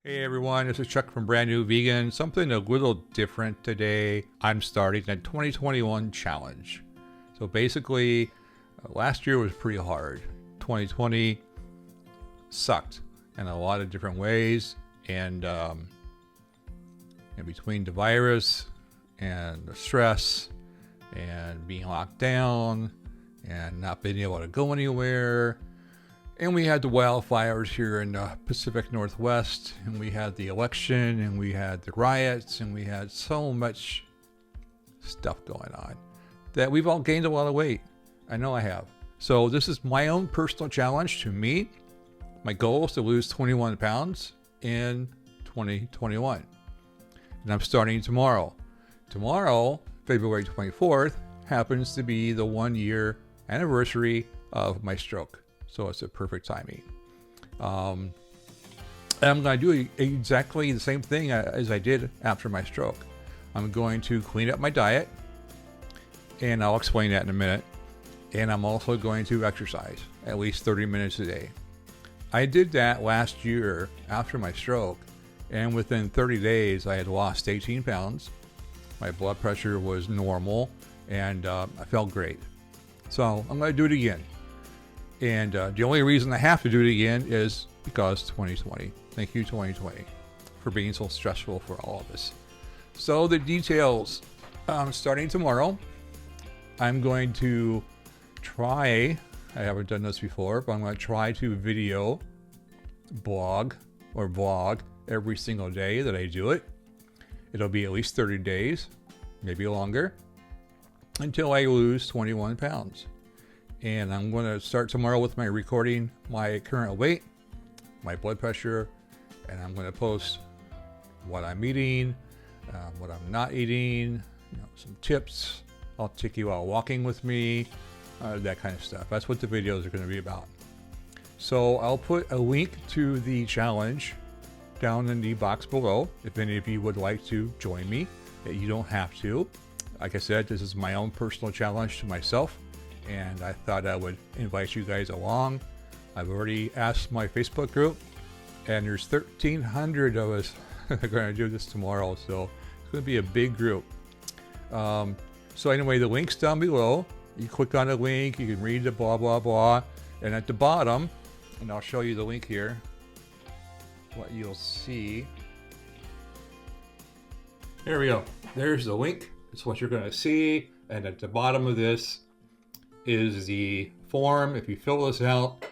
Hey everyone, this is Chuck from Brand New Vegan. Something a little different today. I'm starting a 2021 challenge. So basically, last year was pretty hard. 2020 sucked in a lot of different ways. And in between the virus and the stress and being locked down and not being able to go anywhere, and we had the wildfires here in the Pacific Northwest, and we had the election, and we had the riots, and we had so much stuff going on that we've all gained a lot of weight. I know I have. So this is my own personal challenge to me. My goal is to lose 21 pounds in 2021. And I'm starting tomorrow. Tomorrow, February 24th, happens to be the 1-year anniversary of my stroke. So it's a perfect timing. And I'm going to do exactly the same thing as I did after my stroke. I'm going to clean up my diet, and I'll explain that in a minute. And I'm also going to exercise at least 30 minutes a day. I did that last year after my stroke, and within 30 days, I had lost 18 pounds. My blood pressure was normal, and I felt great. So I'm going to do it again. And the only reason I have to do it again is because 2020. Thank you, 2020, for being so stressful for all of us. So the details, starting tomorrow, I'm going to try, I haven't done this before, but I'm going to try to video blog every single day that I do it. It'll be at least 30 days, maybe longer, until I lose 21 pounds. And I'm going to start tomorrow with my recording my current weight, my blood pressure, and I'm going to post what I'm eating, what I'm not eating, some tips. I'll take you out walking with me, that kind of stuff. That's what the videos are going to be about. So I'll put a link to the challenge down in the box below if any of you would like to join me. You don't have to. Like I said, this is my own personal challenge to myself, and I thought I would invite you guys along. I've already asked my Facebook group, and there's 1,300 of us that are going to do this tomorrow, so it's going to be a big group. So anyway, the link's down below. You click on the link, you can read the blah, blah, blah, and at the bottom, and I'll show you the link here, what you'll see. There we go. There's the link. It's what you're going to see, and at the bottom of this is the form. If you fill this out,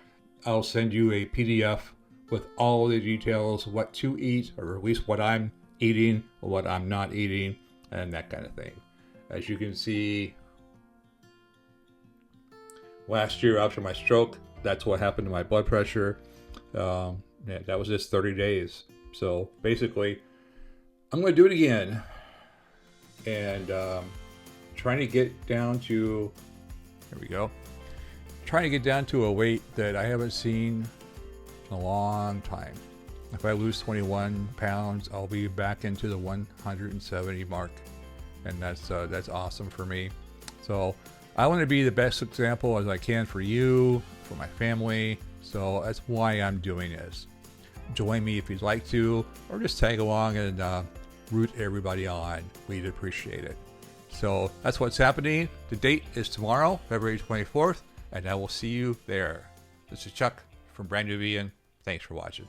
I'll send you a PDF with all the details, what to eat, or at least what I'm eating, or what I'm not eating, and that kind of thing. As you can see, last year after my stroke, that's what happened to my blood pressure. That was just 30 days. So basically, I'm going to do it again, and trying to get down to, there we go, trying to get down to a weight that I haven't seen in a long time. If I lose 21 pounds, I'll be back into the 170 mark, and that's awesome for me. So I want to be the best example as I can for you, for my family. So that's why I'm doing this. Join me if you'd like to, or just tag along and root everybody on. We'd appreciate it. So that's what's happening. The date is tomorrow, February 24th, and I will see you there. This is Chuck from Brand New Vegan. Thanks for watching.